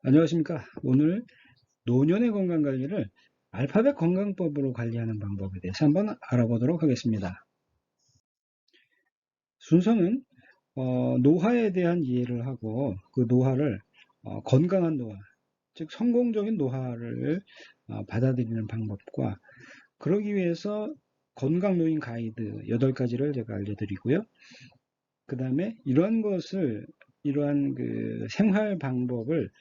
안녕하십니까. 오늘 노년의 건강관리를 알파벳 건강법으로 관리하는 방법에 대해서 한번 알아보도록 하겠습니다. 순서는 노화에 대한 이해를 하고 그 노화를 건강한 노화, 즉 성공적인 노화를 받아들이는 방법과 그러기 위해서 건강노인 가이드 8가지를 제가 알려드리고요. 그 다음에 이러한 그 생활 방법을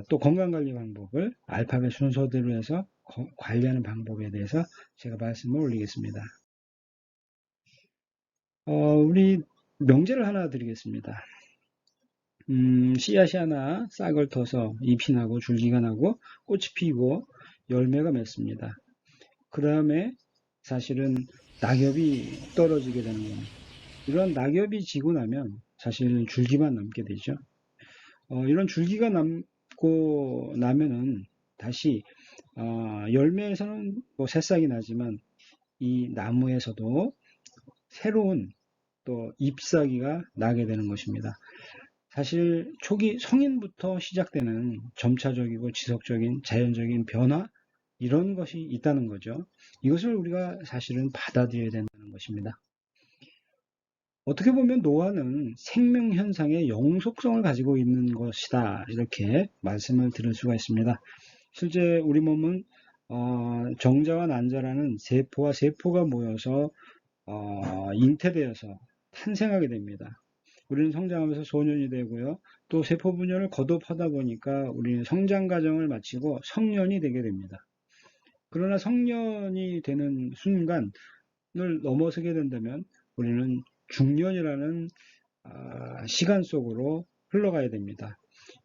또 건강관리 방법을 알파벳 순서대로 해서 관리하는 방법에 대해서 제가 말씀을 올리겠습니다. 우리 명제를 하나 드리겠습니다. 씨앗이 하나 싹을 터서 잎이 나고 줄기가 나고 꽃이 피고 열매가 맺습니다. 그 다음에 사실은 낙엽이 떨어지게 되는 겁니다. 이런 낙엽이 지고 나면 사실 줄기만 남게 되죠. 이런 줄기가 남고 나면은 다시 열매에서는 뭐 새싹이 나지만 이 나무에서도 새로운 또 잎사귀가 나게 되는 것입니다. 사실 초기 성인부터 시작되는 점차적이고 지속적인 자연적인 변화 이런 것이 있다는 거죠. 이것을 우리가 사실은 받아들여야 된다는 것입니다. 어떻게 보면 노화는 생명현상의 영속성을 가지고 있는 것이다. 이렇게 말씀을 드릴 수가 있습니다. 실제 우리 몸은 정자와 난자라는 세포와 세포가 모여서 잉태되어서 탄생하게 됩니다. 우리는 성장하면서 소년이 되고요. 또 세포 분열을 거듭하다 보니까 우리는 성장 과정을 마치고 성년이 되게 됩니다. 그러나 성년이 되는 순간을 넘어서게 된다면 우리는 중년이라는 시간 속으로 흘러가야 됩니다.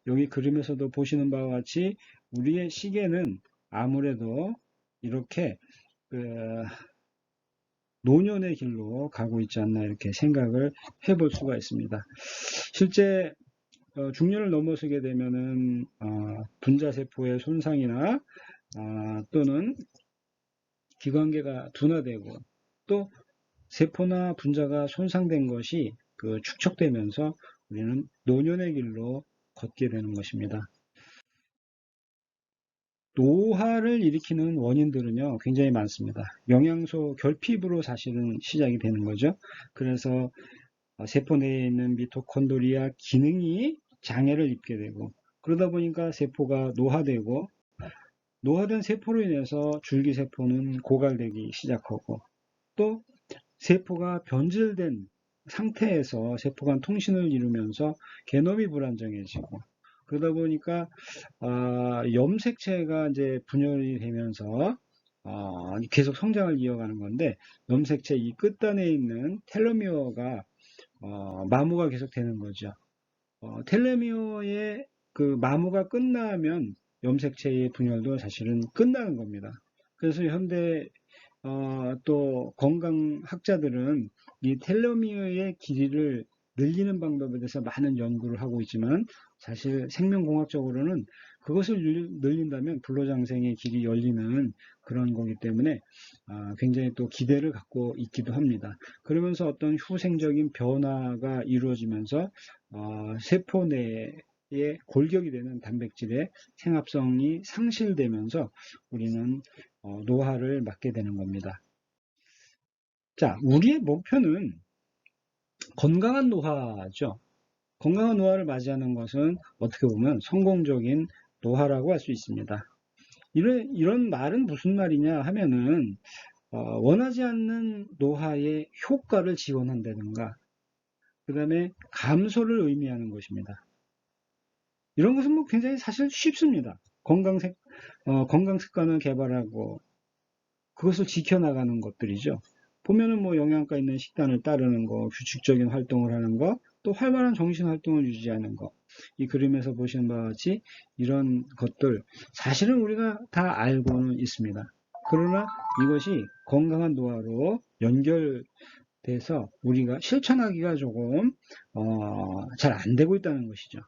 여기 그림에서도 보시는 바와 같이 우리의 시계는 아무래도 이렇게 노년의 길로 가고 있지 않나 이렇게 생각을 해볼 수가 있습니다. 실제 중년을 넘어서게 되면은 분자세포의 손상이나 또는 기관계가 둔화되고 또 세포나 분자가 손상된 것이 축적되면서 우리는 노년의 길로 걷게 되는 것입니다. 노화를 일으키는 원인들은요, 굉장히 많습니다. 영양소 결핍으로 사실은 시작이 되는 거죠. 그래서 세포 내에 있는 미토콘드리아 기능이 장애를 입게 되고, 그러다 보니까 세포가 노화되고, 노화된 세포로 인해서 줄기세포는 고갈되기 시작하고, 또 세포가 변질된 상태에서 세포 간 통신을 이루면서 게놈이 불안정해지고, 그러다 보니까 염색체가 이제 분열이 되면서 계속 성장을 이어가는 건데, 염색체 이 끝단에 있는 텔로미어가 마모가 계속 되는 거죠. 텔로미어의 그 마모가 끝나면 염색체의 분열도 사실은 끝나는 겁니다. 그래서 현대 또 건강학자들은 이 텔로미어의 길이를 늘리는 방법에 대해서 많은 연구를 하고 있지만 사실 생명공학적으로는 그것을 늘린다면 불로장생의 길이 열리는 그런 거기 때문에 굉장히 또 기대를 갖고 있기도 합니다. 그러면서 어떤 후생적인 변화가 이루어지면서 세포 내에 골격이 되는 단백질의 생합성이 상실되면서 우리는 노화를 맞게 되는 겁니다. 자, 우리의 목표는 건강한 노화죠. 건강한 노화를 맞이하는 것은 어떻게 보면 성공적인 노화라고 할 수 있습니다. 이런 말은 무슨 말이냐 하면은 원하지 않는 노화의 효과를 지원한다든가 그 다음에 감소를 의미하는 것입니다. 이런 것은 뭐 굉장히 사실 쉽습니다. 건강 습관을 개발하고 그것을 지켜나가는 것들이죠. 보면은 뭐 영양가 있는 식단을 따르는 거, 규칙적인 활동을 하는 거, 또 활발한 정신 활동을 유지하는 거. 이 그림에서 보시는 바와 같이 이런 것들 사실은 우리가 다 알고는 있습니다. 그러나 이것이 건강한 노화로 연결돼서 우리가 실천하기가 조금 잘 안 되고 있다는 것이죠.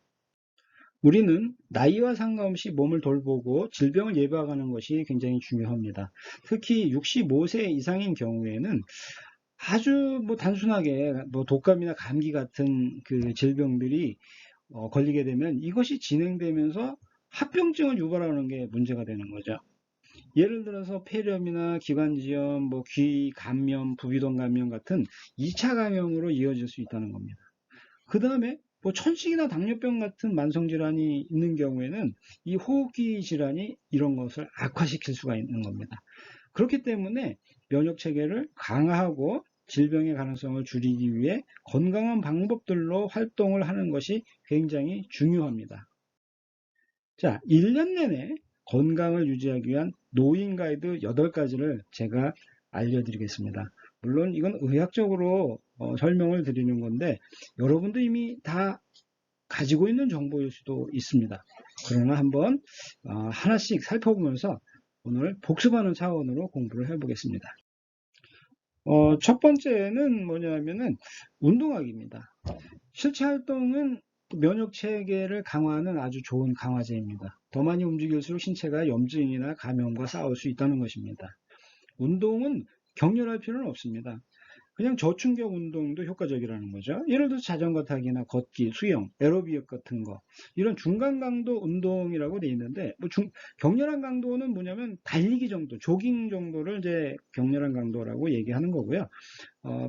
우리는 나이와 상관없이 몸을 돌보고 질병을 예방하는 것이 굉장히 중요합니다. 특히 65세 이상인 경우에는 아주 뭐 단순하게 뭐 독감이나 감기 같은 그 질병들이 걸리게 되면 이것이 진행되면서 합병증을 유발하는 게 문제가 되는 거죠. 예를 들어서 폐렴이나 기관지염, 뭐 귀 감염, 부비동 감염 같은 2차 감염으로 이어질 수 있다는 겁니다. 그 다음에 뭐 천식이나 당뇨병 같은 만성질환이 있는 경우에는 이 호흡기 질환이 이런 것을 악화시킬 수가 있는 겁니다. 그렇기 때문에 면역 체계를 강화하고 질병의 가능성을 줄이기 위해 건강한 방법들로 활동을 하는 것이 굉장히 중요합니다. 자, 1년 내내 건강을 유지하기 위한 노인 가이드 8가지를 제가 알려드리겠습니다. 물론 이건 의학적으로 설명을 드리는 건데 여러분도 이미 다 가지고 있는 정보일 수도 있습니다. 그러나 한번 하나씩 살펴보면서 오늘 복습하는 차원으로 공부를 해보겠습니다. 첫 번째는 뭐냐면은 운동하기입니다. 실체 활동은 면역 체계를 강화하는 아주 좋은 강화제입니다. 더 많이 움직일수록 신체가 염증이나 감염과 싸울 수 있다는 것입니다. 운동은 격렬할 필요는 없습니다. 그냥 저충격 운동도 효과적이라는 거죠. 예를 들어서 자전거 타기나 걷기, 수영, 에어비역 같은 거 이런 중간 강도 운동이라고 돼 있는데 뭐 격렬한 강도는 뭐냐면 달리기 정도, 조깅 정도를 이제 격렬한 강도라고 얘기하는 거고요.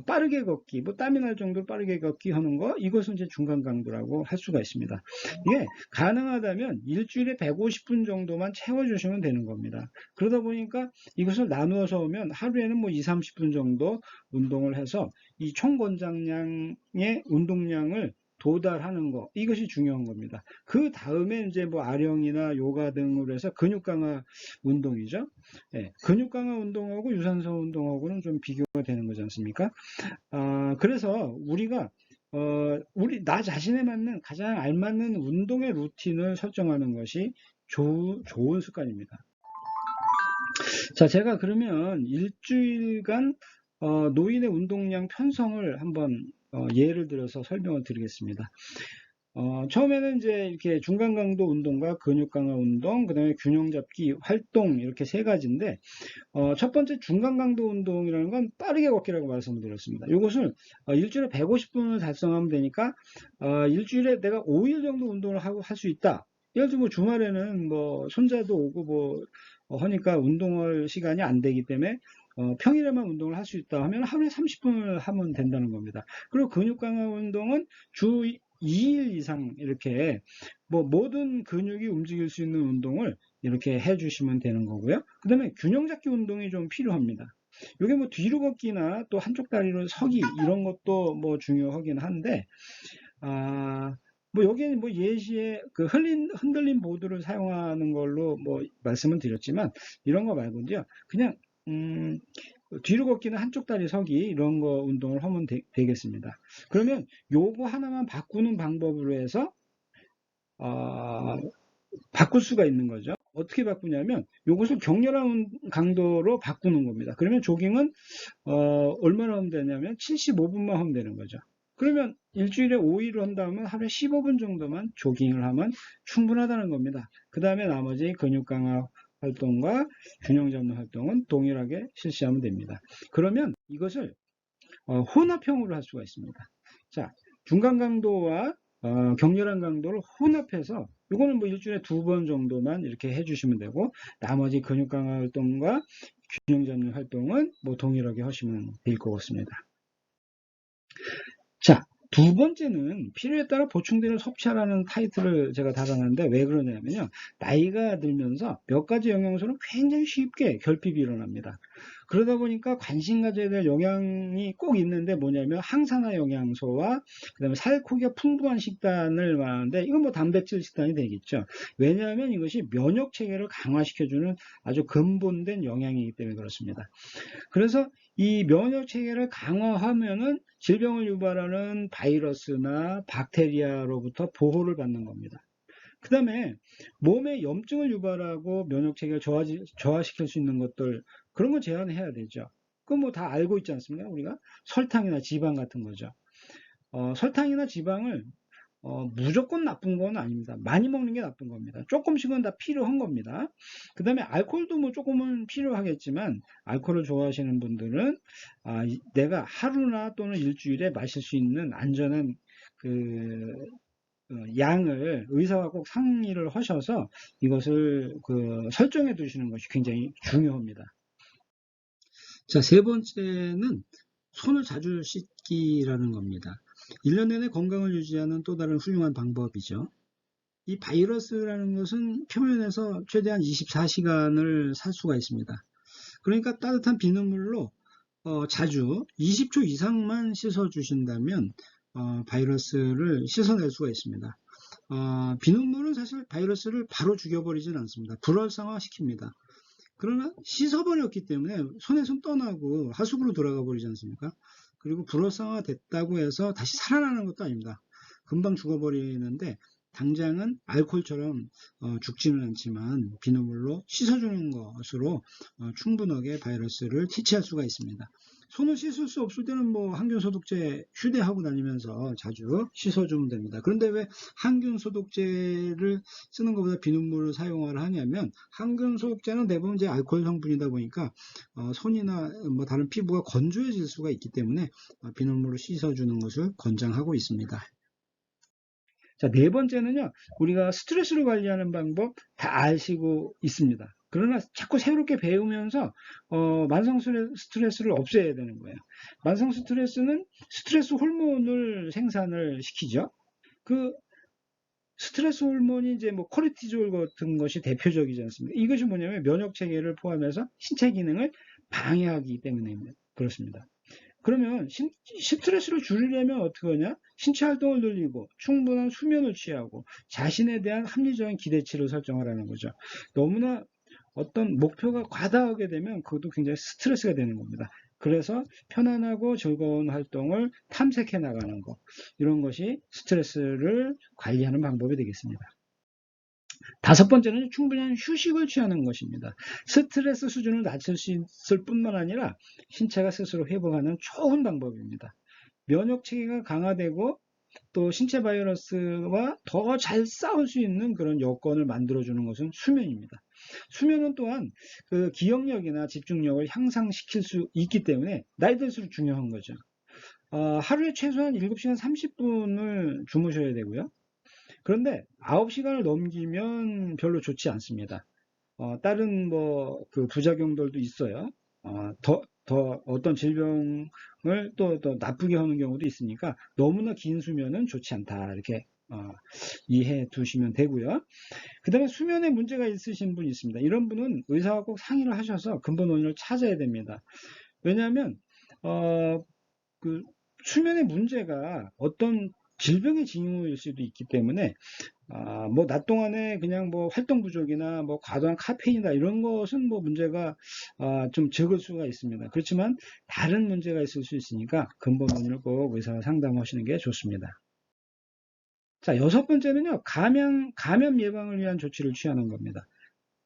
빠르게 걷기, 뭐 땀이 날 정도로 빠르게 걷기 하는 거, 이것은 이제 중간 강도라고 할 수가 있습니다. 이게 가능하다면 일주일에 150분 정도만 채워주시면 되는 겁니다. 그러다 보니까 이것을 나누어서 오면 하루에는 뭐 2, 30분 정도 운동을 해서 이 총권장량의 운동량을 도달하는 거, 이것이 중요한 겁니다. 그 다음에 이제 뭐 아령이나 요가 등으로 해서 근육 강화 운동이죠. 네, 근육 강화 운동하고 유산소 운동하고는 좀 비교가 되는 거지 않습니까? 그래서 우리가 나 자신에 맞는 가장 알맞는 운동의 루틴을 설정하는 것이 좋은 습관입니다. 자, 제가 그러면 일주일간 노인의 운동량 편성을 한번 예를 들어서 설명을 드리겠습니다. 처음에는 이제 이렇게 중간 강도 운동과 근육 강화 운동, 그 다음에 균형 잡기 활동 이렇게 세 가지인데 첫 번째 중간 강도 운동이라는 건 빠르게 걷기라고 말씀드렸습니다. 이것을 일주일에 150분을 달성하면 되니까 일주일에 내가 5일 정도 운동을 하고 할 수 있다. 예를 들어 뭐 주말에는 뭐 손자도 오고 뭐 하니까 운동할 시간이 안 되기 때문에 평일에만 운동을 할 수 있다 하면 하루에 30분을 하면 된다는 겁니다. 그리고 근육 강화 운동은 주 2일 이상 이렇게 뭐 모든 근육이 움직일 수 있는 운동을 이렇게 해주시면 되는 거고요. 그 다음에 균형 잡기 운동이 좀 필요합니다. 이게 뭐 뒤로 걷기나 또 한쪽 다리로 서기 이런 것도 뭐 중요하긴 한데 뭐 여기에는 뭐 예시에 그 흔들림 보드를 사용하는 걸로 뭐 말씀을 드렸지만 이런 거 말고도요. 그냥 뒤로 걷기는 한쪽 다리 서기 이런 거 운동을 하면 되겠습니다. 그러면 요거 하나만 바꾸는 방법으로 해서 바꿀 수가 있는 거죠. 어떻게 바꾸냐면 이것을 격렬한 강도로 바꾸는 겁니다. 그러면 조깅은 얼마나 하면 되냐면 75분만 하면 되는 거죠. 그러면 일주일에 5일을 한다면 하루에 15분 정도만 조깅을 하면 충분하다는 겁니다. 그 다음에 나머지 근육 강화 활동과 균형 잡는 활동은 동일하게 실시하면 됩니다. 그러면 이것을 혼합형으로 할 수가 있습니다. 자, 중간 강도와 격렬한 강도를 혼합해서 이거는 뭐 일주일에 2번 정도만 이렇게 해주시면 되고 나머지 근육 강화 활동과 균형 잡는 활동은 뭐 동일하게 하시면 될 것 같습니다. 자, 두 번째는 필요에 따라 보충되는 섭취하라는 타이틀을 제가 달아놨는데 왜 그러냐면요. 나이가 들면서 몇 가지 영양소는 굉장히 쉽게 결핍이 일어납니다. 그러다 보니까 관심 가져야 될 영양이 꼭 있는데 뭐냐면 항산화 영양소와 그다음에 살코기가 풍부한 식단을 말하는데 이건 뭐 단백질 식단이 되겠죠. 왜냐하면 이것이 면역 체계를 강화시켜주는 아주 근본된 영양이기 때문에 그렇습니다. 그래서 이 면역 체계를 강화하면은 질병을 유발하는 바이러스나 박테리아로부터 보호를 받는 겁니다. 그 다음에 몸에 염증을 유발하고 면역 체계를 저하시킬 수 있는 것들 그런 거 제한해야 되죠. 그건 뭐 다 알고 있지 않습니까? 우리가 설탕이나 지방 같은 거죠. 설탕이나 지방을 무조건 나쁜 건 아닙니다. 많이 먹는 게 나쁜 겁니다. 조금씩은 다 필요한 겁니다. 그 다음에 알코올도 뭐 조금은 필요하겠지만 알코올을 좋아하시는 분들은 내가 하루나 또는 일주일에 마실 수 있는 안전한 그 양을 의사와 꼭 상의를 하셔서 이것을 설정해 두시는 것이 굉장히 중요합니다. 자, 세 번째는 손을 자주 씻기라는 겁니다. 1년 내내 건강을 유지하는 또 다른 훌륭한 방법이죠. 이 바이러스라는 것은 표면에서 최대한 24시간을 살 수가 있습니다. 그러니까 따뜻한 비눗물로 자주 20초 이상만 씻어주신다면 바이러스를 씻어낼 수가 있습니다. 비눗물은 사실 바이러스를 바로 죽여버리진 않습니다. 불활성화시킵니다. 그러나 씻어버렸기 때문에 손에 손 떠나고 하수구로 돌아가 버리지 않습니까? 그리고 불활성화가 됐다고 해서 다시 살아나는 것도 아닙니다. 금방 죽어버리는데 당장은 알코올처럼 죽지는 않지만 비눗물로 씻어주는 것으로 충분하게 바이러스를 퇴치할 수가 있습니다. 손을 씻을 수 없을 때는 뭐 항균소독제 휴대하고 다니면서 자주 씻어주면 됩니다. 그런데 왜 항균소독제를 쓰는 것보다 비눗물을 사용을 하냐면 항균소독제는 대부분 이제 알코올 성분이다 보니까 손이나 뭐 다른 피부가 건조해질 수가 있기 때문에 비눗물로 씻어주는 것을 권장하고 있습니다. 자, 네 번째는요, 우리가 스트레스를 관리하는 방법 다 아시고 있습니다. 그러나 자꾸 새롭게 배우면서 만성 스트레스를 없애야 되는 거예요. 만성 스트레스는 스트레스 호르몬을 생산을 시키죠. 그 스트레스 호르몬이 이제 뭐 코르티졸 같은 것이 대표적이지 않습니까? 이것이 뭐냐면 면역 체계를 포함해서 신체 기능을 방해하기 때문에 그렇습니다. 그러면 스트레스를 줄이려면 어떻게 하냐? 신체 활동을 늘리고 충분한 수면을 취하고 자신에 대한 합리적인 기대치를 설정하라는 거죠. 너무나 어떤 목표가 과다하게 되면 그것도 굉장히 스트레스가 되는 겁니다. 그래서 편안하고 즐거운 활동을 탐색해 나가는 것, 이런 것이 스트레스를 관리하는 방법이 되겠습니다. 다섯 번째는 충분한 휴식을 취하는 것입니다. 스트레스 수준을 낮출 수 있을 뿐만 아니라 신체가 스스로 회복하는 좋은 방법입니다. 면역 체계가 강화되고 또 신체 바이러스와 더 잘 싸울 수 있는 그런 여건을 만들어주는 것은 수면입니다. 수면은 또한 그 기억력이나 집중력을 향상시킬 수 있기 때문에 나이 들수록 중요한 거죠. 하루에 최소한 7시간 30분을 주무셔야 되고요. 그런데 9시간을 넘기면 별로 좋지 않습니다. 다른 뭐 그 부작용들도 있어요. 더 어떤 질병을 또 나쁘게 하는 경우도 있으니까 너무나 긴 수면은 좋지 않다. 이렇게 이해해 두시면 되고요. 그 다음에 수면에 문제가 있으신 분이 있습니다. 이런 분은 의사와 꼭 상의를 하셔서 근본 원인을 찾아야 됩니다. 왜냐하면 그 수면의 문제가 어떤 질병의 징후일 수도 있기 때문에 뭐 낮 동안에 그냥 뭐 활동 부족이나 뭐 과도한 카페인이나 이런 것은 뭐 문제가 좀 적을 수가 있습니다. 그렇지만 다른 문제가 있을 수 있으니까 근본 원인을 꼭 의사와 상담하시는 게 좋습니다. 자, 여섯 번째는요, 감염 예방을 위한 조치를 취하는 겁니다.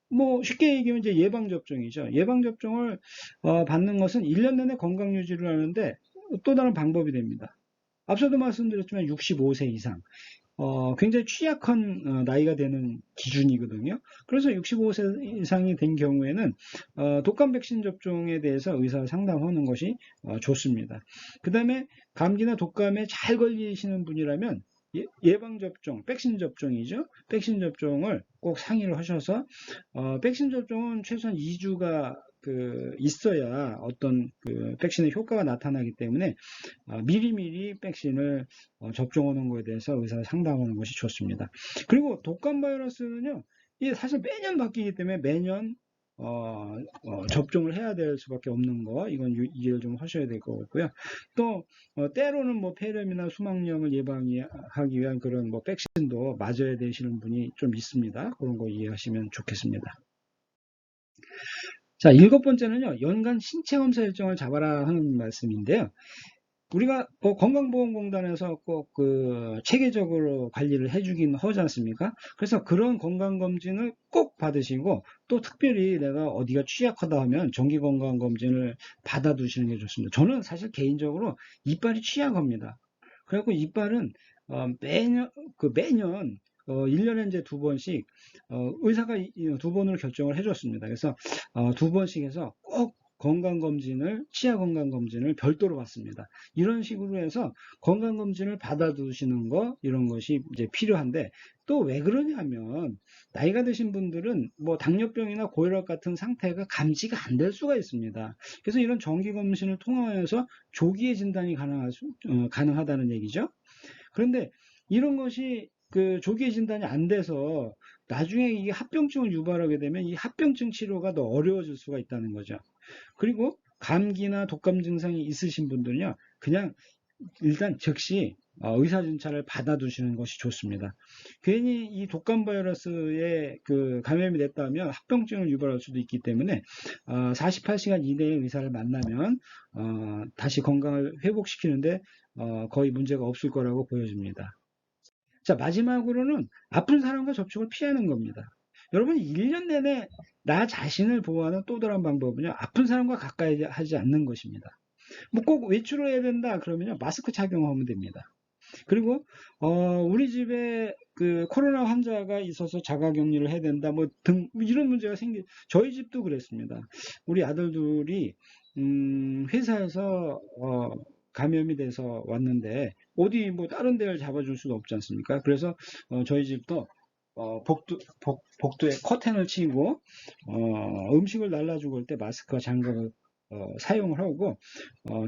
뭐 쉽게 얘기하면 이제 예방접종이죠. 예방접종을 받는 것은 1년 내내 건강 유지를 하는데 또 다른 방법이 됩니다. 앞서도 말씀드렸지만 65세 이상 굉장히 취약한 나이가 되는 기준이거든요. 그래서 65세 이상이 된 경우에는 독감 백신 접종에 대해서 의사 상담하는 것이 좋습니다. 그 다음에 감기나 독감에 잘 걸리시는 분이라면 예방접종, 백신 접종이죠. 백신 접종을 꼭 상의를 하셔서 백신 접종은 최소한 2주가 있어야 어떤 백신의 효과가 나타나기 때문에 미리미리 백신을 접종하는 것에 대해서 의사가 상담하는 것이 좋습니다. 그리고 독감 바이러스는요, 이게 사실 매년 바뀌기 때문에 매년 접종을 해야 될 수밖에 없는 거, 이건 이해를 좀 하셔야 될 것 같고요. 또 때로는 뭐 폐렴이나 수막염을 예방하기 위한 그런 뭐 백신도 맞아야 되시는 분이 좀 있습니다. 그런 거 이해하시면 좋겠습니다. 자, 일곱 번째는요, 연간 신체 검사 일정을 잡아라 하는 말씀인데요. 우리가 건강보험공단에서 꼭 체계적으로 관리를 해주긴 하지 않습니까? 그래서 그런 건강검진을 꼭 받으시고 또 특별히 내가 어디가 취약하다 하면 정기건강검진을 받아두시는 게 좋습니다. 저는 사실 개인적으로 이빨이 취약합니다. 그래갖고 이빨은 매년 1년에 이제 2번씩 의사가 2번으로 결정을 해줬습니다. 그래서 2번씩 해서 꼭 치아 건강검진을 별도로 받습니다. 이런 식으로 해서 건강검진을 받아두시는 거, 이런 것이 이제 필요한데, 또 왜 그러냐면, 나이가 드신 분들은 뭐 당뇨병이나 고혈압 같은 상태가 감지가 안 될 수가 있습니다. 그래서 이런 정기검진을 통하여서 조기에 진단이 가능하다는 얘기죠. 그런데 이런 것이 그 조기에 진단이 안 돼서 나중에 이게 합병증을 유발하게 되면 이 합병증 치료가 더 어려워질 수가 있다는 거죠. 그리고 감기나 독감 증상이 있으신 분들은요, 그냥 일단 즉시 의사 진찰을 받아두시는 것이 좋습니다. 괜히 이 독감 바이러스에 그 감염이 됐다면 합병증을 유발할 수도 있기 때문에 48시간 이내에 의사를 만나면 다시 건강을 회복시키는데 거의 문제가 없을 거라고 보여집니다. 자, 마지막으로는 아픈 사람과 접촉을 피하는 겁니다. 여러분, 1년 내내 나 자신을 보호하는 또 다른 방법은요, 아픈 사람과 가까이 하지 않는 것입니다. 뭐 꼭 외출을 해야 된다 그러면요, 마스크 착용하면 됩니다. 그리고 우리 집에 그 코로나 환자가 있어서 자가격리를 해야 된다 뭐 이런 문제가 저희 집도 그랬습니다. 우리 아들들이 회사에서 감염이 돼서 왔는데 어디 뭐 다른 데를 잡아줄 수도 없지 않습니까? 그래서 저희 집도 복도에 커튼을 치고 음식을 날라주고 할 때 마스크와 장갑을 사용을 하고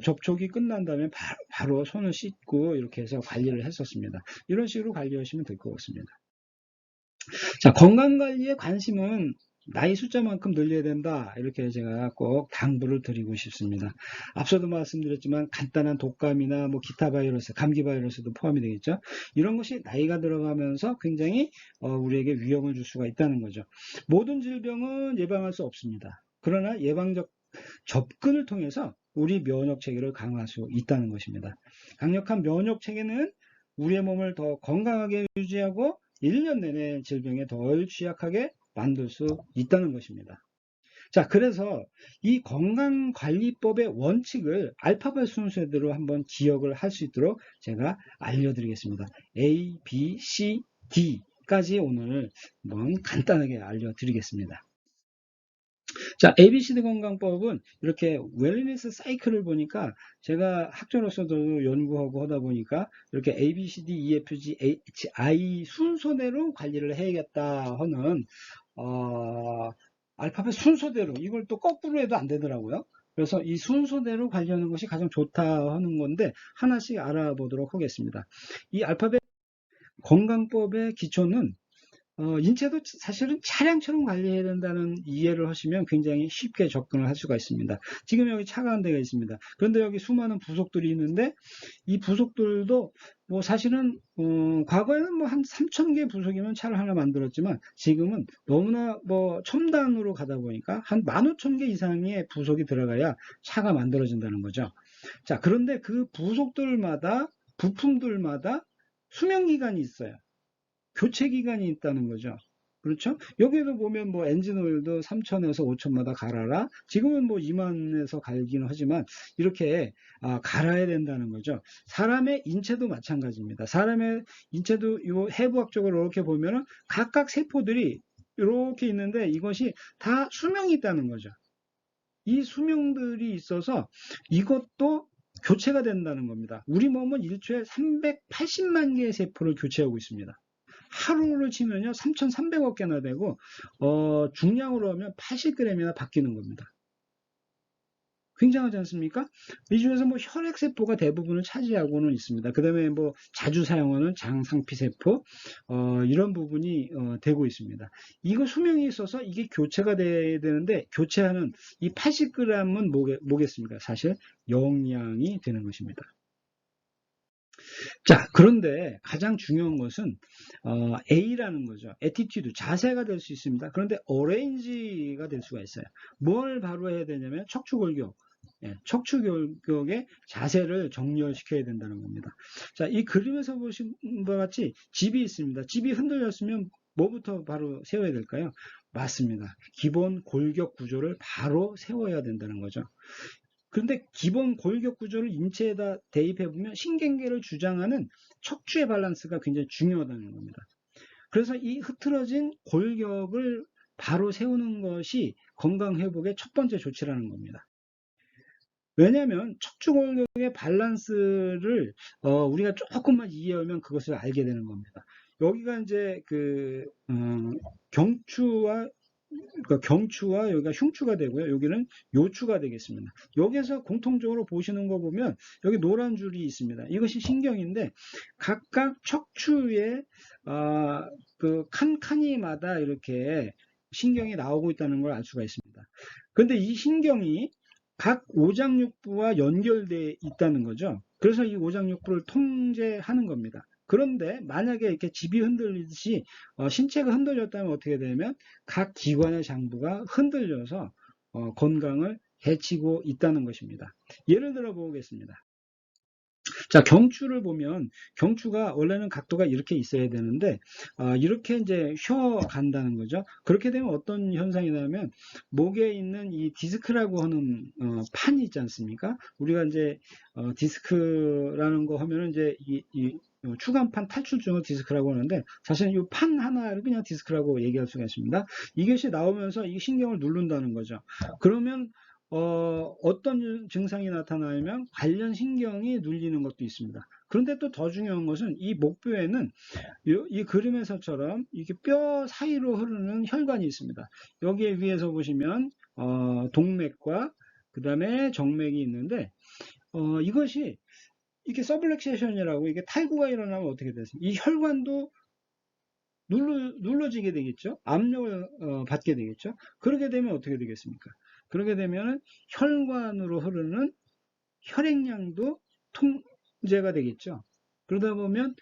접촉이 끝난 다음에 바로 손을 씻고 이렇게 해서 관리를 했었습니다. 이런 식으로 관리하시면 될 것 같습니다. 자, 건강관리에 관심은 나이 숫자만큼 늘려야 된다. 이렇게 제가 꼭 당부를 드리고 싶습니다. 앞서도 말씀드렸지만 간단한 독감이나 뭐 기타 바이러스, 감기 바이러스도 포함이 되겠죠. 이런 것이 나이가 들어가면서 굉장히 우리에게 위험을 줄 수가 있다는 거죠. 모든 질병은 예방할 수 없습니다. 그러나 예방적 접근을 통해서 우리 면역 체계를 강화할 수 있다는 것입니다. 강력한 면역 체계는 우리의 몸을 더 건강하게 유지하고 1년 내내 질병에 덜 취약하게 만들 수 있다는 것입니다. 자, 그래서 이 건강관리법의 원칙을 알파벳 순서대로 한번 기억을 할 수 있도록 제가 알려드리겠습니다. A, B, C, D까지 오늘 한번 간단하게 알려드리겠습니다. 자, ABCD 건강법은 이렇게 웰니스 사이클을 보니까 제가 학자로서도 연구하고 하다 보니까 이렇게 ABCD, EFG, HI 순서대로 관리를 해야겠다 하는 알파벳 순서대로, 이걸 또 거꾸로 해도 안 되더라고요. 그래서 이 순서대로 관리하는 것이 가장 좋다 하는 건데 하나씩 알아보도록 하겠습니다. 이 알파벳 건강법의 기초는 인체도 사실은 차량처럼 관리해야 된다는 이해를 하시면 굉장히 쉽게 접근을 할 수가 있습니다. 지금 여기 차가 한 대가 있습니다. 그런데 여기 수많은 부속들이 있는데 이 부속들도 뭐 사실은 과거에는 뭐 한 3,000개 부속이면 차를 하나 만들었지만 지금은 너무나 뭐 첨단으로 가다 보니까 한 15,000개 이상의 부속이 들어가야 차가 만들어진다는 거죠. 자, 그런데 그 부속들마다 부품들마다 수명기간이 있어요. 교체 기간이 있다는 거죠. 그렇죠? 여기도 보면 뭐 엔진 오일도 3,000에서 5,000마다 갈아라. 지금은 뭐 2만에서 갈기는 하지만 이렇게 갈아야 된다는 거죠. 사람의 인체도 마찬가지입니다. 사람의 인체도 요 해부학적으로 이렇게 보면은 각각 세포들이 이렇게 있는데 이것이 다 수명이 있다는 거죠. 이 수명들이 있어서 이것도 교체가 된다는 겁니다. 우리 몸은 일초에 380만 개의 세포를 교체하고 있습니다. 하루를 치면요 3,300억 개나 되고 중량으로 하면 80g이나 바뀌는 겁니다. 굉장하지 않습니까? 이 중에서 뭐 혈액세포가 대부분을 차지하고는 있습니다. 그 다음에 뭐 자주 사용하는 장상피세포 이런 부분이 되고 있습니다. 이거 수명이 있어서 이게 교체가 돼야 되는데 교체하는 이 80g은 뭐겠습니까? 사실 영양이 되는 것입니다. 자, 그런데 가장 중요한 것은 A라는 거죠. attitude, 자세가 될 수 있습니다. 그런데 arrange가 될 수가 있어요. 뭘 바로 해야 되냐면 척추골격, 척추골격의 자세를 정렬시켜야 된다는 겁니다. 자, 이 그림에서 보신 바와 같이 집이 있습니다. 집이 흔들렸으면 뭐부터 바로 세워야 될까요? 맞습니다. 기본 골격 구조를 바로 세워야 된다는 거죠. 그런데 기본 골격 구조를 인체에다 대입해 보면 신경계를 주장하는 척추의 밸런스가 굉장히 중요하다는 겁니다. 그래서 이 흐트러진 골격을 바로 세우는 것이 건강 회복의 첫 번째 조치라는 겁니다. 왜냐하면 척추골격의 밸런스를 우리가 조금만 이해하면 그것을 알게 되는 겁니다. 여기가 이제 경추와 그러니까 경추와 여기가 흉추가 되고요. 여기는 요추가 되겠습니다. 여기서 공통적으로 보시는 거 보면 여기 노란 줄이 있습니다. 이것이 신경인데 각각 척추의 그 칸칸이마다 이렇게 신경이 나오고 있다는 걸 알 수가 있습니다. 그런데 이 신경이 각 오장육부와 연결되어 있다는 거죠. 그래서 이 오장육부를 통제하는 겁니다. 그런데 만약에 이렇게 집이 흔들리듯이 신체가 흔들렸다면 어떻게 되면 각 기관의 장부가 흔들려서 건강을 해치고 있다는 것입니다. 예를 들어 보겠습니다. 자, 경추를 보면 경추가 원래는 각도가 이렇게 있어야 되는데 이렇게 이제 휘어 간다는 거죠. 그렇게 되면 어떤 현상이 나면 목에 있는 이 디스크라고 하는 판이 있지 않습니까? 우리가 이제 디스크라는 거 하면은 이제 이 추간판 탈출증을 디스크라고 하는데 사실은 이 판 하나를 그냥 디스크라고 얘기할 수가 있습니다. 이것이 나오면서 이 신경을 누른다는 거죠. 그러면 어떤 증상이 나타나면 관련 신경이 눌리는 것도 있습니다. 그런데 또 더 중요한 것은 이 목뼈에는 이 그림에서처럼 이렇게 뼈 사이로 흐르는 혈관이 있습니다. 여기에 위에서 보시면 동맥과 그 다음에 정맥이 있는데 이것이 이게 서블렉세이션이라고 이게 탈구가 일어나면 어떻게 되겠습니까? 이 혈관도 눌러지게 되겠죠. 압력을 받게 되겠죠. 그렇게 되면 어떻게 되겠습니까? 그렇게 되면 혈관으로 흐르는 혈액량도 통제가 되겠죠. 그러다 보면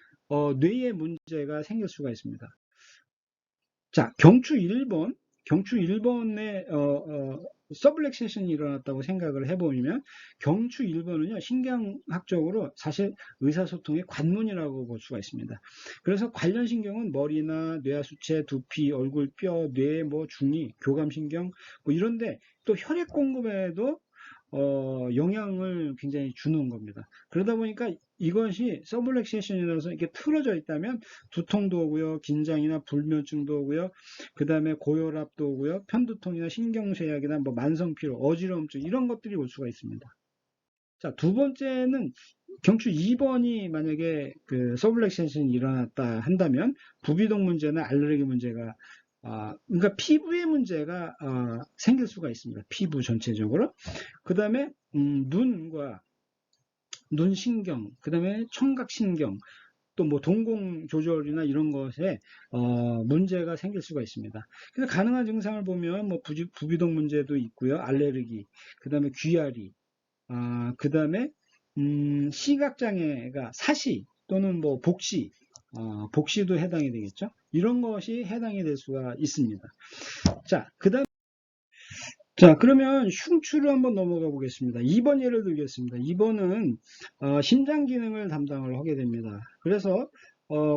뇌에 문제가 생길 수가 있습니다. 자, 경추 1번에 서블렉세이션이 일어났다고 생각을 해보면 경추 1번은요 신경학적으로 사실 의사소통의 관문이라고 볼 수가 있습니다. 그래서 관련 신경은 머리나 뇌하수체, 두피, 얼굴, 뼈, 뇌, 뭐 중이, 교감신경 뭐 이런데 또 혈액 공급에도 영향을 굉장히 주는 겁니다. 그러다 보니까 이것이 서블렉세이션이라서 이렇게 틀어져 있다면 두통도 오고요, 긴장이나 불면증도 오고요, 그 다음에 고혈압도 오고요, 편두통이나 신경쇠약이나 뭐 만성피로, 어지러움증 이런 것들이 올 수가 있습니다. 자, 두 번째는 경추 2번이 만약에 그 서블렉세이션이 일어났다 한다면 부비동 문제나 알레르기 문제가 그러니까 피부에 문제가 생길 수가 있습니다. 피부 전체적으로. 그 다음에 눈과 눈신경, 그 다음에 청각신경, 또 뭐 동공 조절이나 이런 것에 문제가 생길 수가 있습니다. 그래서 가능한 증상을 보면 뭐 부비동 문제도 있고요, 알레르기, 그 다음에 귀앓이, 그 다음에 시각장애가 사시 또는 뭐 복시, 복시도 해당이 되겠죠. 이런 것이 해당이 될 수가 있습니다. 자, 그러면 흉추를 한번 넘어가 보겠습니다. 2번 예를 들겠습니다. 2번은 심장 기능을 담당을 하게 됩니다. 그래서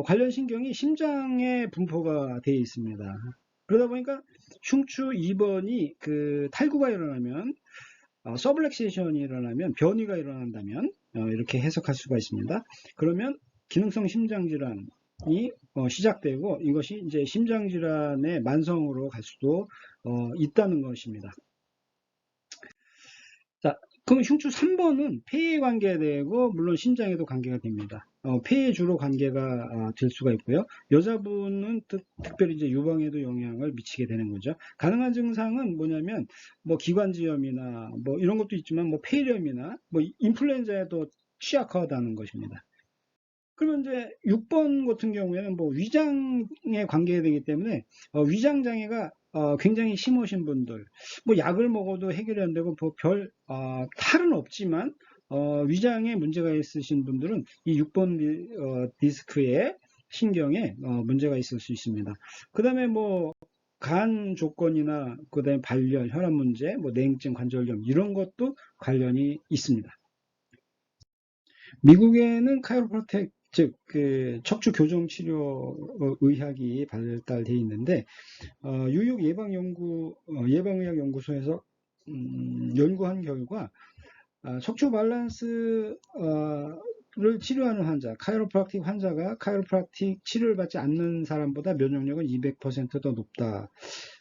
관련 신경이 심장에 분포가 되어 있습니다. 그러다 보니까 흉추 2번이 그 탈구가 일어나면 서블렉세이션이 일어나면 변이가 일어난다면 이렇게 해석할 수가 있습니다. 그러면 기능성 심장질환이 시작되고 이것이 이제 심장질환의 만성으로 갈 수도 있다는 것입니다. 자, 그럼 흉추 3번은 폐에 관계되고 물론 심장에도 관계가 됩니다. 폐에 주로 관계가 될 수가 있고요. 여자분은 특별히 이제 유방에도 영향을 미치게 되는 거죠. 가능한 증상은 뭐냐면 뭐 기관지염이나 뭐 이런 것도 있지만 뭐 폐렴이나 뭐 인플루엔자에도 취약하다는 것입니다. 그러면 이제 6번 같은 경우에는 뭐 위장에 관계되기 때문에 위장 장애가 굉장히 심하신 분들, 뭐 약을 먹어도 해결이 안 되고 뭐별 탈은 없지만 위장에 문제가 있으신 분들은 이 6번 디스크의 신경에 문제가 있을 수 있습니다. 그 다음에 뭐 간 조건이나 그 다음에 발열, 혈압 문제, 뭐 냉증, 관절염 이런 것도 관련이 있습니다. 미국에는 카이로프라텍 즉 그 척추 교정 치료 의학이 발달되어 있는데 뉴욕 예방의학 연구소에서 연구한 결과 척추 밸런스를 치료하는 환자, 카이로프라틱 환자가 카이로프라틱 치료를 받지 않는 사람보다 면역력은 200%더 높다.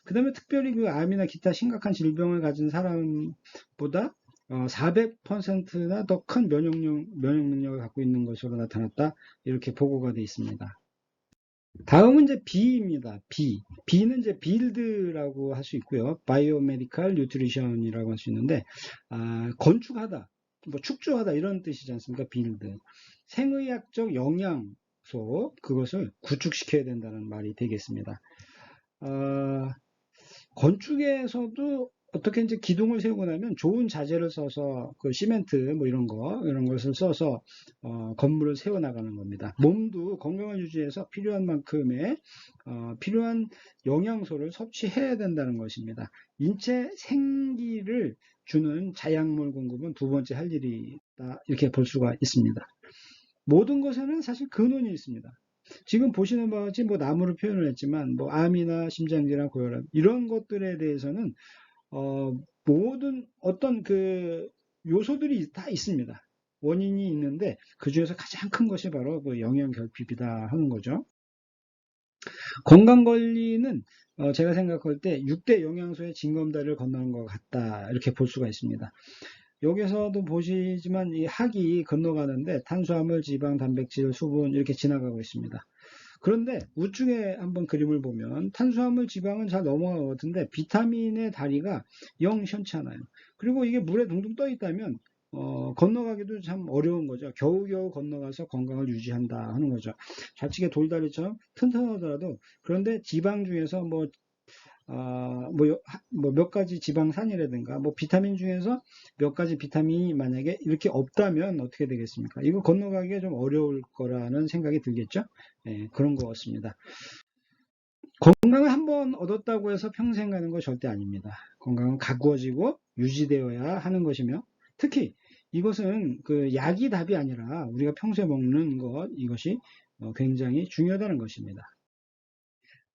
그 다음에 특별히 그 암이나 기타 심각한 질병을 가진 사람보다 400%나 더 큰 면역 능력을 갖고 있는 것으로 나타났다. 이렇게 보고가 되어 있습니다. 다음은 이제 B입니다. B. B는 이제 빌드라고 할 수 있고요. 바이오메디컬 뉴트리션이라고 할 수 있는데, 건축하다, 뭐 축조하다 이런 뜻이지 않습니까? 빌드. 생의학적 영양소, 그것을 구축시켜야 된다는 말이 되겠습니다. 건축에서도 어떻게 이제 기둥을 세우고 나면 좋은 자재를 써서 그 시멘트 뭐 이런 것을 써서 건물을 세워 나가는 겁니다. 몸도 건강을 유지해서 필요한 만큼의 필요한 영양소를 섭취해야 된다는 것입니다. 인체 생기를 주는 자약물 공급은 두 번째 할 일이다, 이렇게 볼 수가 있습니다. 모든 것에는 사실 근원이 있습니다. 지금 보시는 바와 같이 뭐 나무를 표현을 했지만 뭐 암이나 심장질환, 고혈압 이런 것들에 대해서는 모든 어떤 그 요소들이 다 있습니다. 원인이 있는데 그 중에서 가장 큰 것이 바로 그 영양 결핍이다 하는 거죠. 건강 관리는 제가 생각할 때 6대 영양소의 징검다리를 건너는 것 같다, 이렇게 볼 수가 있습니다. 여기서도 보시지만 이 학이 건너가는데 탄수화물, 지방, 단백질, 수분 이렇게 지나가고 있습니다. 그런데 우측에 한번 그림을 보면 탄수화물, 지방은 잘 넘어가거든요. 비타민의 다리가 영 시원치 않아요. 그리고 이게 물에 둥둥 떠 있다면 건너가기도 참 어려운 거죠. 겨우겨우 건너가서 건강을 유지한다 하는 거죠. 좌측에 돌다리처럼 튼튼하더라도, 그런데 지방 중에서 몇 가지 지방산이라든가 뭐 비타민 중에서 몇 가지 비타민이 만약에 이렇게 없다면 어떻게 되겠습니까? 이거 건너가기가 좀 어려울 거라는 생각이 들겠죠? 예, 그런 것 같습니다. 건강을 한번 얻었다고 해서 평생 가는 거 절대 아닙니다. 건강은 가꾸어지고 유지되어야 하는 것이며, 특히 이것은 그 약이 답이 아니라 우리가 평소에 먹는 것, 이것이 굉장히 중요하다는 것입니다.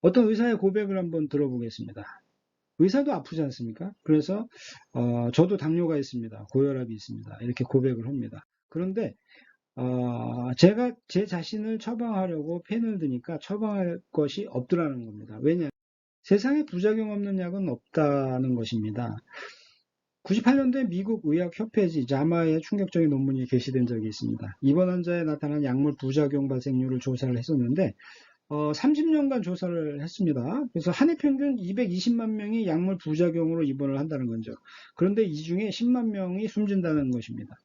어떤 의사의 고백을 한번 들어보겠습니다. 의사도 아프지 않습니까? 그래서 저도 당뇨가 있습니다. 고혈압이 있습니다. 이렇게 고백을 합니다. 그런데 제가 제 자신을 처방하려고 펜을 드니까 처방할 것이 없더라는 겁니다. 왜냐? 세상에 부작용 없는 약은 없다는 것입니다. 98년도에 미국 의학협회지 자마의 충격적인 논문이 게시된 적이 있습니다. 입원 환자에 나타난 약물 부작용 발생률을 조사를 했었는데 30년간 조사를 했습니다. 그래서 한 해 평균 220만 명이 약물 부작용으로 입원을 한다는 거죠. 그런데 이 중에 10만 명이 숨진다는 것입니다.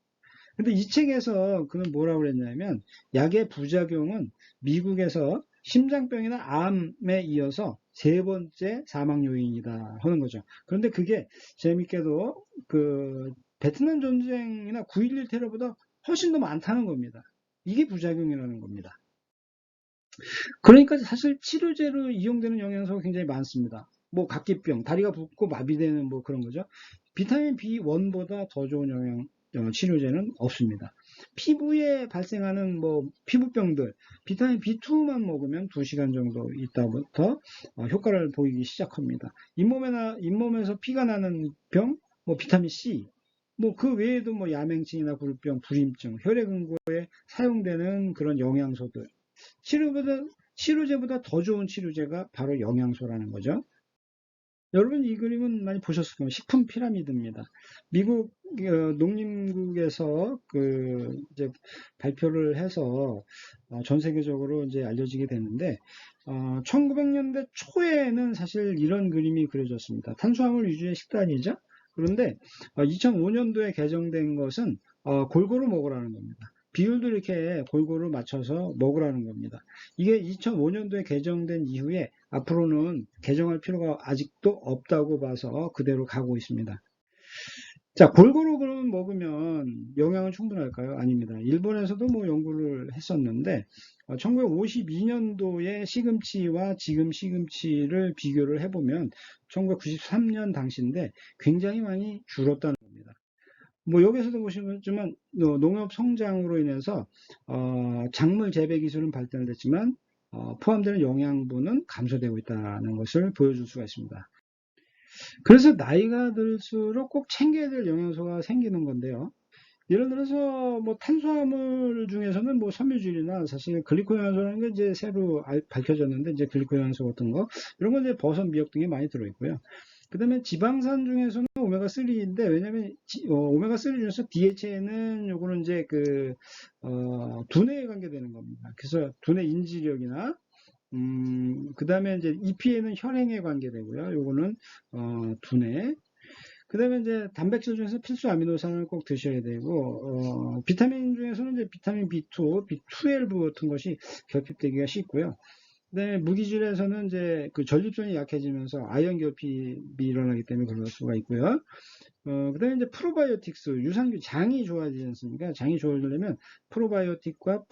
근데 이 책에서 그는 뭐라고 그랬냐면, 약의 부작용은 미국에서 심장병이나 암에 이어서 세 번째 사망 요인이다 하는 거죠. 그런데 그게 재밌게도 그 베트남 전쟁이나 9.11 테러보다 훨씬 더 많다는 겁니다. 이게 부작용이라는 겁니다. 그러니까 사실 치료제로 이용되는 영양소가 굉장히 많습니다. 뭐 각기병, 다리가 붓고 마비되는 뭐 그런 거죠. 비타민 B1보다 더 좋은 치료제는 없습니다. 피부에 발생하는 뭐 피부병들, 비타민 B2만 먹으면 2시간 정도 있다부터 효과를 보이기 시작합니다. 잇몸에서 피가 나는 병, 뭐 비타민 C, 뭐 그 외에도 뭐 야맹증이나 굴병, 불임증, 혈액응고에 사용되는 그런 영양소들, 치료제보다 더 좋은 치료제가 바로 영양소라는 거죠. 여러분 이 그림은 많이 보셨을 겁니다. 식품 피라미드입니다. 미국 농림국에서 이제 발표를 해서 전 세계적으로 이제 알려지게 됐는데 1900년대 초에는 사실 이런 그림이 그려졌습니다. 탄수화물 위주의 식단이죠. 그런데 2005년도에 개정된 것은 골고루 먹으라는 겁니다. 비율도 이렇게 골고루 맞춰서 먹으라는 겁니다. 이게 2005년도에 개정된 이후에 앞으로는 개정할 필요가 아직도 없다고 봐서 그대로 가고 있습니다. 자, 골고루 그럼 먹으면 영양은 충분할까요? 아닙니다. 일본에서도 뭐 연구를 했었는데 1952년도의 시금치와 지금 시금치를 비교를 해보면 1993년 당시인데 굉장히 많이 줄었다는 겁니다. 뭐 여기서도 보시면 농업 성장으로 인해서 작물 재배 기술은 발달됐지만 포함되는 영양분은 감소되고 있다는 것을 보여줄 수가 있습니다. 그래서 나이가 들수록 꼭 챙겨야 될 영양소가 생기는 건데요. 예를 들어서 뭐 탄수화물 중에서는 뭐 섬유질이나 사실 글리코겐 영양소라는 게 이제 새로 밝혀졌는데, 이제 글리코겐 영양소 같은 거 이런 건 이제 버섯, 미역 등에 많이 들어있고요. 그 다음에 지방산 중에서는 오메가3인데, 왜냐면, 오메가3 중에서 DHA는 요거는 이제 두뇌에 관계되는 겁니다. 그래서 두뇌 인지력이나, 그 다음에 이제 EPA는 혈행에 관계되고요. 요거는, 두뇌. 그 다음에 이제 단백질 중에서 필수 아미노산을 꼭 드셔야 되고, 비타민 중에서는 이제 비타민 B2, B12 같은 것이 결핍되기가 쉽고요. 그다음에 무기질에서는 이제 전립선이 약해지면서 아연 결핍이 일어나기 때문에 그럴 수가 있고요. 그다음에 이제 프로바이오틱스, 유산균, 장이 좋아지지 않습니까? 장이 좋아지려면 프로바이오틱과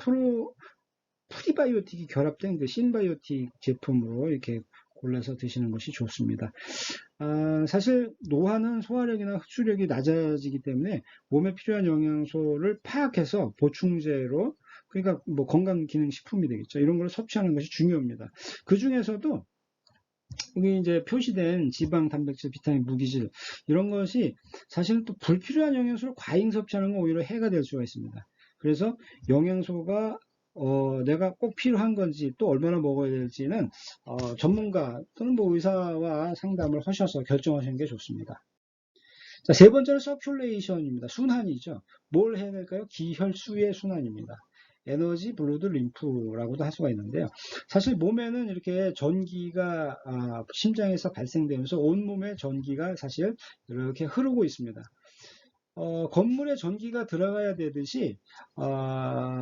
프리바이오틱이 결합된 신바이오틱 제품으로 이렇게 골라서 드시는 것이 좋습니다. 사실 노화는 소화력이나 흡수력이 낮아지기 때문에 몸에 필요한 영양소를 파악해서 보충제로, 그러니까 뭐 건강기능식품이 되겠죠. 이런 걸 섭취하는 것이 중요합니다. 그 중에서도 여기 이제 표시된 지방, 단백질, 비타민, 무기질 이런 것이 사실은 또 불필요한 영양소를 과잉 섭취하는 건 오히려 해가 될 수가 있습니다. 그래서 영양소가 내가 꼭 필요한 건지 또 얼마나 먹어야 될지는 전문가 또는 뭐 의사와 상담을 하셔서 결정하시는 게 좋습니다. 자, 세 번째는 서큘레이션입니다. 순환이죠. 뭘 해야 될까요? 기혈수의 순환입니다. 에너지, 블루드, 림프라고도 할 수가 있는데요. 사실 몸에는 이렇게 전기가 심장에서 발생되면서 온몸에 전기가 사실 이렇게 흐르고 있습니다. 건물에 전기가 들어가야 되듯이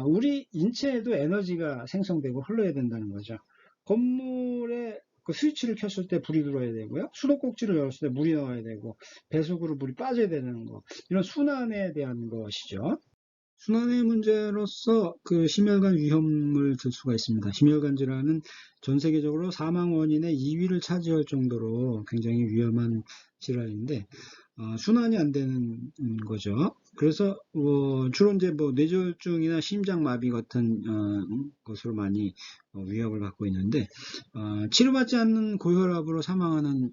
우리 인체에도 에너지가 생성되고 흘러야 된다는 거죠. 건물에 스위치를 켰을 때 불이 들어야 되고요. 수도꼭지를 열었을 때 물이 나와야 되고, 배수구로 물이 빠져야 되는 거, 이런 순환에 대한 것이죠. 순환의 문제로서 심혈관 위험을 들 수가 있습니다. 심혈관 질환은 전 세계적으로 사망 원인의 2위를 차지할 정도로 굉장히 위험한 질환인데, 순환이 안 되는 거죠. 그래서 주로 이제 뭐 뇌졸중이나 심장마비 같은 것으로 많이 위협을 받고 있는데, 치료받지 않는 고혈압으로 사망하는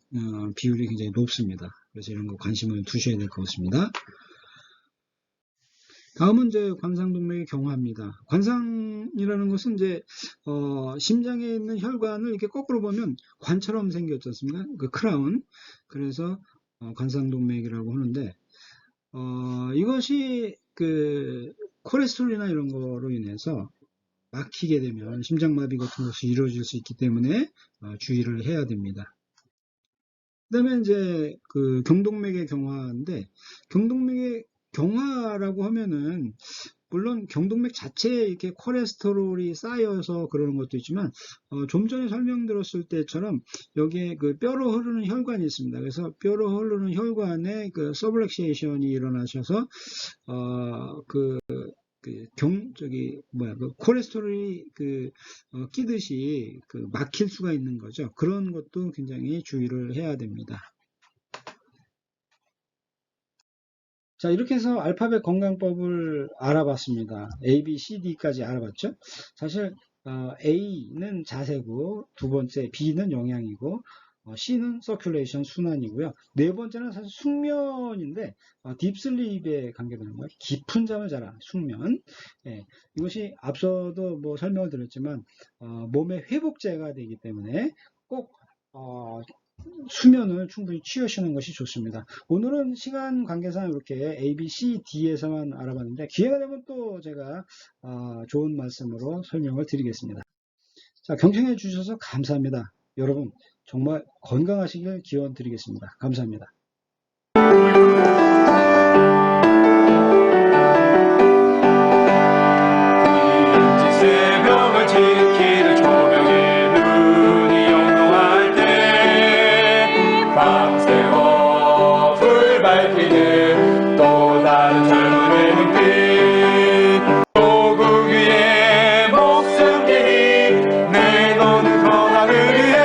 비율이 굉장히 높습니다. 그래서 이런 거 관심을 두셔야 될 것 같습니다. 다음은 이제 관상동맥의 경화입니다. 관상이라는 것은 이제 심장에 있는 혈관을 이렇게 거꾸로 보면 관처럼 생겼지 않습니까? 크라운. 그래서 관상동맥이라고 하는데, 이것이 콜레스테롤이나 이런 거로 인해서 막히게 되면 심장마비 같은 것이 이루어질 수 있기 때문에 주의를 해야 됩니다. 그 다음에 이제 경동맥의 경화인데, 경동맥의 경화라고 하면은 물론 경동맥 자체에 이렇게 콜레스테롤이 쌓여서 그러는 것도 있지만, 좀 전에 설명드렸을 때처럼 여기에 뼈로 흐르는 혈관이 있습니다. 그래서 뼈로 흐르는 혈관에 서블렉시에이션이 일어나셔서 콜레스테롤이 끼듯이 막힐 수가 있는 거죠. 그런 것도 굉장히 주의를 해야 됩니다. 자, 이렇게 해서 알파벳 건강법을 알아봤습니다. A, B, C, D까지 알아봤죠? 사실 A는 자세고, 두 번째 B는 영양이고, C는 서큘레이션 순환이고요. 네 번째는 사실 숙면인데 딥슬립에 관계되는 거예요. 깊은 잠을 자라, 숙면. 예, 이것이 앞서도 뭐 설명을 드렸지만 몸의 회복제가 되기 때문에 꼭 수면을 충분히 취하시는 것이 좋습니다. 오늘은 시간 관계상 이렇게 A, B, C, D에서만 알아봤는데, 기회가 되면 또 제가 좋은 말씀으로 설명을 드리겠습니다. 자, 경청해 주셔서 감사합니다. 여러분 정말 건강하시길 기원 드리겠습니다. 감사합니다. 새벽을 지키는 조명의 눈이 영롱할 때 밤새워 불 밝히는 또 다른 젊음의 눈빛, 조국 위에 목숨 기니 내놓는 건강을 위해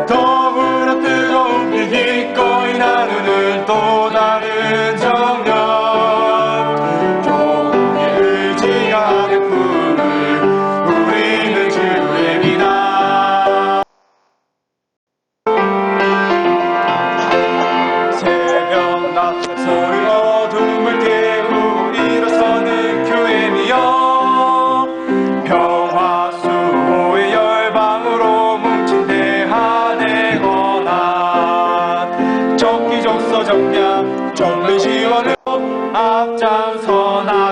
더불어 뜨거운 길 기꺼이 나누는 또 다른 정녕, 우리는 주의 비나 새벽 성량 좀비 시원으로 앞장서나